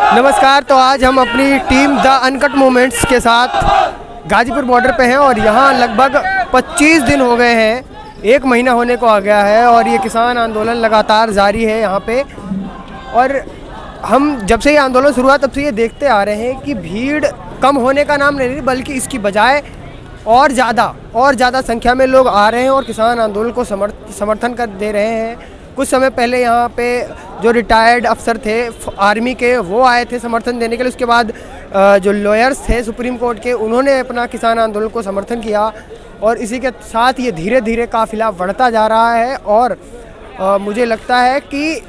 नमस्कार। तो आज हम अपनी टीम द अनकट मूवमेंट्स के साथ गाजीपुर बॉर्डर पे हैं और यहाँ लगभग 25 दिन हो गए हैं, 1 महीना होने को आ गया है और ये किसान आंदोलन लगातार जारी है यहाँ पे। और हम जब से ये आंदोलन शुरू हुआ तब से ये देखते आ रहे हैं कि भीड़ कम होने का नाम नहीं, बल्कि इसकी बजाय और ज़्यादा संख्या में लोग आ रहे हैं और किसान आंदोलन को समर्थन कर दे रहे हैं। कुछ समय पहले यहाँ पे जो रिटायर्ड अफसर थे आर्मी के, वो आए थे समर्थन देने के लिए। उसके बाद जो लॉयर्स थे सुप्रीम कोर्ट के, उन्होंने अपना किसान आंदोलन को समर्थन किया और इसी के साथ ये धीरे धीरे काफिला बढ़ता जा रहा है। और मुझे लगता है कि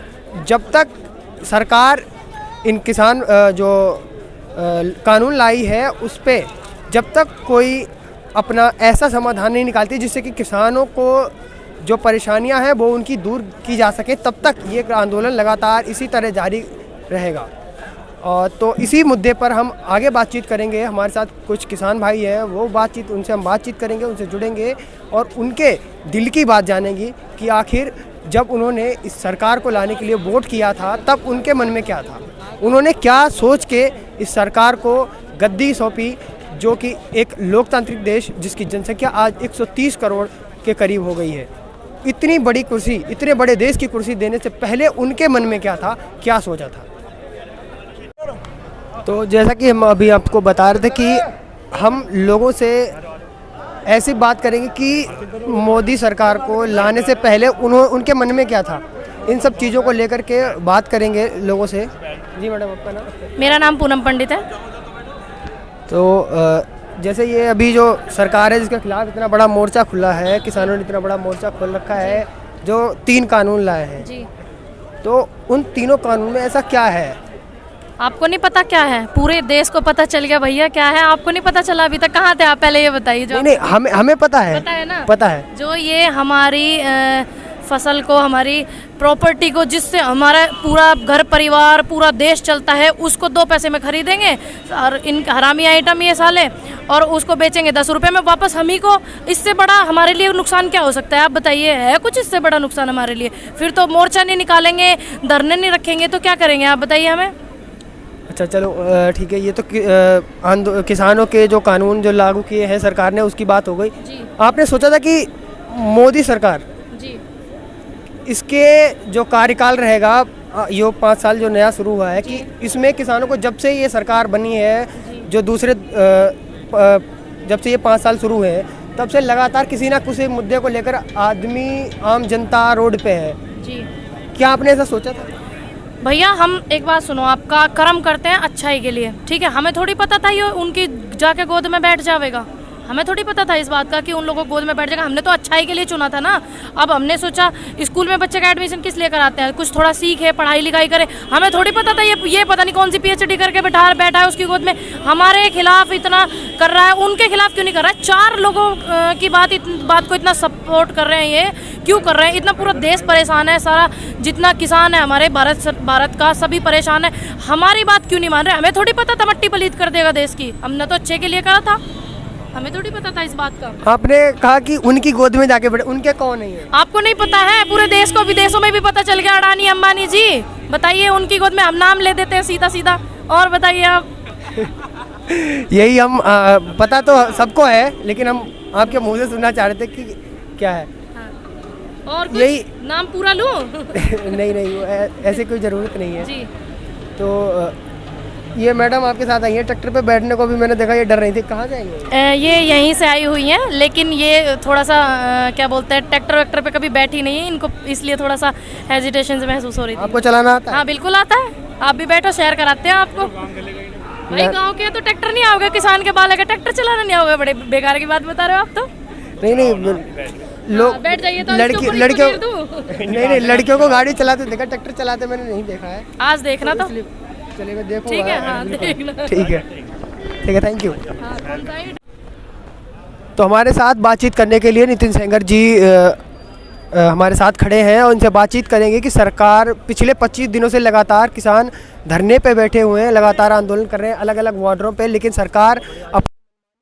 जब तक सरकार इन किसान जो कानून लाई है उस पर जब तक कोई अपना ऐसा समाधान नहीं निकालती जिससे कि किसानों को जो परेशानियां हैं वो उनकी दूर की जा सके, तब तक ये आंदोलन लगातार इसी तरह जारी रहेगा। और तो इसी मुद्दे पर हम आगे बातचीत करेंगे। हमारे साथ कुछ किसान भाई हैं, वो उनसे हम बातचीत करेंगे, उनसे जुड़ेंगे और उनके दिल की बात जानेंगे कि आखिर जब उन्होंने इस सरकार को लाने के लिए वोट किया था तब उनके मन में क्या था, उन्होंने क्या सोच के इस सरकार को गद्दी सौंपी, जो कि एक लोकतांत्रिक देश जिसकी जनसंख्या आज 130 करोड़ के करीब हो गई है। इतनी बड़ी कुर्सी, इतने बड़े देश की कुर्सी देने से पहले उनके मन में क्या था, क्या सोचा था। तो जैसा कि हम अभी आपको बता रहे थे कि हम लोगों से ऐसी बात करेंगे कि मोदी सरकार को लाने से पहले उनके मन में क्या था, इन सब चीज़ों को लेकर के बात करेंगे लोगों से। जी मैडम, आपका नाम? मेरा नाम पूनम पंडित है। तो जैसे ये अभी जो सरकार है जिसके खिलाफ इतना बड़ा मोर्चा खुला है, किसानों ने इतना बड़ा मोर्चा खोल रखा है, जो 3 कानून लाए हैं जी, तो उन तीनों कानून में ऐसा क्या है? आपको नहीं पता क्या है? पूरे देश को पता चल गया भैया क्या है। आपको नहीं पता चला अभी तक? कहाँ थे आप? पहले ये बताइए। जो नहीं, हमें पता है ना, पता है। जो ये हमारी फसल को, हमारी प्रॉपर्टी को, जिससे हमारा पूरा घर परिवार पूरा देश चलता है, उसको 2 पैसे में खरीदेंगे और इन हरामी आइटम ये साले, और उसको बेचेंगे 10 रुपये में वापस हम ही को। इससे बड़ा हमारे लिए नुकसान क्या हो सकता है? आप बताइए, है कुछ इससे बड़ा नुकसान हमारे लिए? फिर तो मोर्चा नहीं निकालेंगे, धरने नहीं रखेंगे, तो क्या करेंगे आप बताइए हमें। अच्छा चलो ठीक है, ये तो किसानों के जो कानून जो लागू किए हैं सरकार ने, उसकी बात हो गई। आपने सोचा था कि मोदी सरकार जी, इसके जो कार्यकाल रहेगा, ये 5 साल जो नया शुरू हुआ है, कि इसमें किसानों को जब से ये सरकार बनी है, जो दूसरे जब से ये 5 साल शुरू हुए हैं, तब से लगातार किसी ना किसी मुद्दे को लेकर आम जनता रोड पे है जी। क्या आपने ऐसा सोचा था? भैया हम एक बात सुनो, आपका कर्म करते हैं अच्छाई के लिए, ठीक है। हमें थोड़ी पता था ये उनकी जाके गोद में बैठ जाएगा, हमें थोड़ी पता था इस बात का कि उन लोगों को गोद में बैठ जाएगा। हमने तो अच्छाई के लिए चुना था ना। अब हमने सोचा स्कूल में बच्चे का एडमिशन किस लिए कराते हैं, कुछ थोड़ा सीखे, पढ़ाई लिखाई करे। हमें थोड़ी पता था ये पता नहीं कौन सी PhD करके बैठा है उसकी गोद में। हमारे खिलाफ इतना कर रहा है, उनके खिलाफ क्यों नहीं कर रहा है? 4 लोगों की बात को इतना सपोर्ट कर रहे हैं, ये क्यों कर रहे हैं? इतना पूरा देश परेशान है, सारा जितना किसान है हमारे भारत का सभी परेशान है, हमारी बात क्यों नहीं मान रहे? हमें थोड़ी पता था मट्टी पलीत कर देगा देश की, हमने तो अच्छे के लिए करा था, हमें थोड़ी पता था इस बात का। आपने कहा कि उनकी गोद में जाके बैठे, उनके कौन नहीं है? आपको नहीं पता है? पूरे देश को, विदेशों में भी पता चल गया। अडानी अंबानी जी, बताइए उनकी गोद में हम नाम ले देते हैं सीधा। और बताइए आप। यही हम पता तो सबको है, लेकिन हम आपके मुंह से सुनना चाह रहे थे कि क्या है। हाँ। और यही नाम पूरा लूं? नहीं, ऐसे कोई ज़रूरत नहीं है जी। तो ये मैडम आपके साथ आई है, ट्रैक्टर पे बैठने को भी मैंने देखा, ये डर रही थी। कहाँ जाएंगे? ये यहीं से आई हुई हैं, लेकिन ये थोड़ा सा क्या बोलते हैं, ट्रैक्टर वैक्टर पे कभी बैठी नहीं है, इनको इसलिए थोड़ा सा हेजिटेशन से महसूस हो रही थी। आपको चलाना आता है? हाँ बिल्कुल आता है। आप भी बैठो, शेयर कराते हैं आपको। भाई गाँव के तो ट्रैक्टर नहीं आओगे, किसान के बालक है, ट्रैक्टर चलाना नहीं आओगे। बड़े बेकार की बात बता रहे हो आप तो। नहीं लोग बैठ जाइए तो नहीं, लड़कियों को गाड़ी चलाते देखा, ट्रैक्टर चलाते मैंने नहीं देखा है। आज देखना तो चलेगा, देखो। ठीक है, हाँ देखना। ठीक है, थैंक यू। तो हमारे साथ बातचीत करने के लिए नितिन सेंगर जी हमारे साथ खड़े हैं और उनसे बातचीत करेंगे कि सरकार पिछले 25 दिनों से लगातार किसान धरने पे बैठे हुए हैं, लगातार आंदोलन कर रहे हैं अलग अलग वार्डों पे, लेकिन सरकार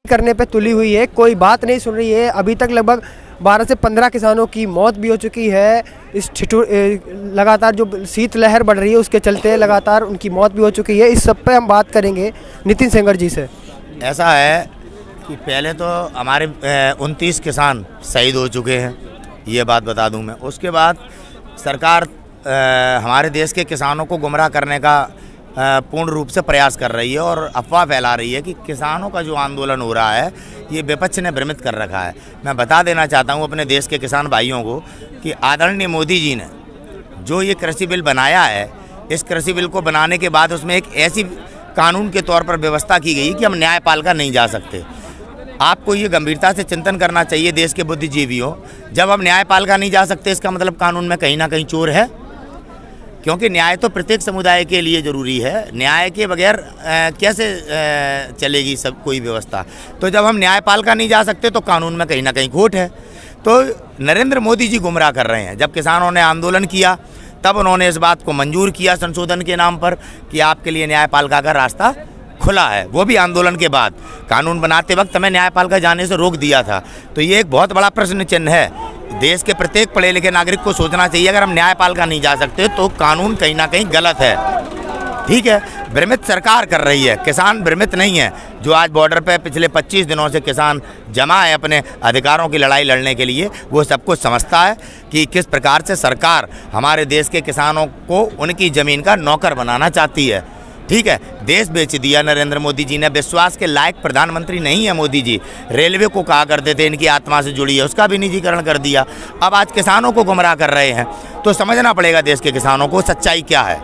करने पे तुली हुई है, कोई बात नहीं सुन रही है। अभी तक लगभग 12 से 15 किसानों की मौत भी हो चुकी है। इस लगातार जो शीतलहर बढ़ रही है उसके चलते लगातार उनकी मौत भी हो चुकी है। इस सब पे हम बात करेंगे नितिन सेंगर जी से। ऐसा है कि पहले तो हमारे 29 किसान शहीद हो चुके हैं, ये बात बता दूं मैं। उसके बाद सरकार हमारे देश के किसानों को गुमराह करने का पूर्ण रूप से प्रयास कर रही है और अफवाह फैला रही है कि किसानों का जो आंदोलन हो रहा है ये विपक्ष ने भ्रमित कर रखा है। मैं बता देना चाहता हूँ अपने देश के किसान भाइयों को कि आदरणीय मोदी जी ने जो ये कृषि बिल बनाया है, इस कृषि बिल को बनाने के बाद उसमें एक ऐसी कानून के तौर पर व्यवस्था की गई कि हम न्यायपालिका नहीं जा सकते। आपको ये गंभीरता से चिंतन करना चाहिए देश के बुद्धिजीवियों। जब हम न्यायपालिका नहीं जा सकते इसका मतलब कानून में कहीं ना कहीं चोर है, क्योंकि न्याय तो प्रत्येक समुदाय के लिए ज़रूरी है। न्याय के बगैर कैसे चलेगी सब कोई व्यवस्था। तो जब हम न्यायपालिका नहीं जा सकते तो कानून में कहीं ना कहीं खोट है। तो नरेंद्र मोदी जी गुमराह कर रहे हैं। जब किसानों ने आंदोलन किया तब उन्होंने इस बात को मंजूर किया संशोधन के नाम पर कि आपके लिए न्यायपालिका का रास्ता खुला है, वो भी आंदोलन के बाद। कानून बनाते वक्त हमें न्यायपालिका जाने से रोक दिया था। तो ये एक बहुत बड़ा प्रश्न चिन्ह है। देश के प्रत्येक पढ़े लिखे नागरिक को सोचना चाहिए, अगर हम न्यायपालिका नहीं जा सकते तो कानून कहीं ना कहीं गलत है। ठीक है, भ्रमित सरकार कर रही है, किसान भ्रमित नहीं है। जो आज बॉर्डर पे पिछले 25 दिनों से किसान जमा है अपने अधिकारों की लड़ाई लड़ने के लिए, वो सब कुछ समझता है कि किस प्रकार से सरकार हमारे देश के किसानों को उनकी ज़मीन का नौकर बनाना चाहती है। ठीक है, देश बेच दिया नरेंद्र मोदी जी ने। विश्वास के लायक प्रधानमंत्री नहीं है मोदी जी। रेलवे को कहा करते थे इनकी आत्मा से जुड़ी है, उसका भी निजीकरण कर दिया। अब आज किसानों को गुमराह कर रहे हैं। तो समझना पड़ेगा देश के किसानों को सच्चाई क्या है।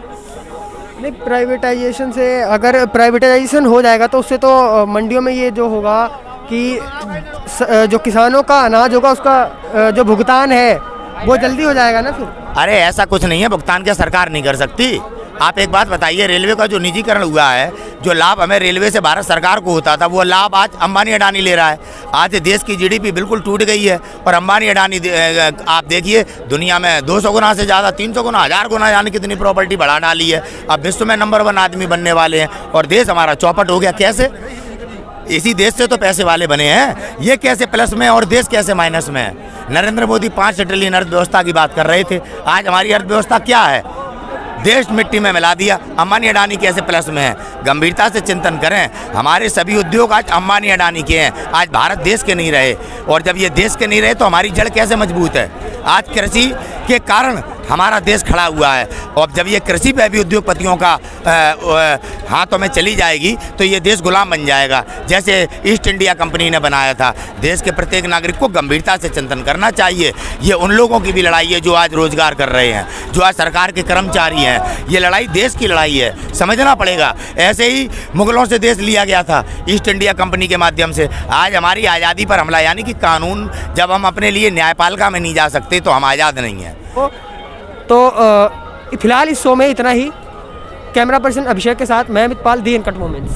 नहीं, प्राइवेटाइजेशन से अगर प्राइवेटाइजेशन हो जाएगा तो उससे तो मंडियों में ये जो होगा कि जो किसानों का अनाज होगा उसका जो भुगतान है वो जल्दी हो जाएगा ना फिर। अरे ऐसा कुछ नहीं है, भुगतान क्या सरकार नहीं कर सकती। आप एक बात बताइए, रेलवे का जो निजीकरण हुआ है, जो लाभ हमें रेलवे से भारत सरकार को होता था वो लाभ आज अंबानी अडानी ले रहा है। आज देश की जीडीपी बिल्कुल टूट गई है और अंबानी अडानी आप देखिए दुनिया में 200 गुना से ज़्यादा, 300 गुना, 1000 गुना यानी कितनी प्रॉपर्टी बढ़ा डाली है। अब विश्व में नंबर 1 आदमी बनने वाले हैं और देश हमारा चौपट हो गया। कैसे? इसी देश से तो पैसे वाले बने हैं। ये कैसे प्लस में और देश कैसे माइनस में है? नरेंद्र मोदी 5 ट्रिलियन अर्थव्यवस्था की बात कर रहे थे, आज हमारी अर्थव्यवस्था क्या है? देश मिट्टी में मिला दिया। अंबानी अडानी कैसे प्लस में है? गंभीरता से चिंतन करें। हमारे सभी उद्योग आज अंबानी अडानी के हैं, आज भारत देश के नहीं रहे। और जब ये देश के नहीं रहे तो हमारी जड़ कैसे मजबूत है? आज कृषि के कारण हमारा देश खड़ा हुआ है और जब ये कृषि पे भी उद्योगपतियों का हाथों में चली जाएगी तो ये देश गुलाम बन जाएगा, जैसे ईस्ट इंडिया कंपनी ने बनाया था। देश के प्रत्येक नागरिक को गंभीरता से चिंतन करना चाहिए। ये उन लोगों की भी लड़ाई है जो आज रोजगार कर रहे हैं, जो आज सरकार के कर्मचारी हैं। ये लड़ाई देश की लड़ाई है, समझना पड़ेगा। ऐसे ही मुगलों से देश लिया गया था ईस्ट इंडिया कंपनी के माध्यम से। आज हमारी आज़ादी पर हमला, यानी कि कानून, जब हम अपने लिए न्यायपालिका में नहीं जा सकते तो हम आज़ाद नहीं हैं। तो फिलहाल इस शो में इतना ही। कैमरा पर्सन अभिषेक के साथ मैं अमित पाल, दी अनकट मोमेंट्स।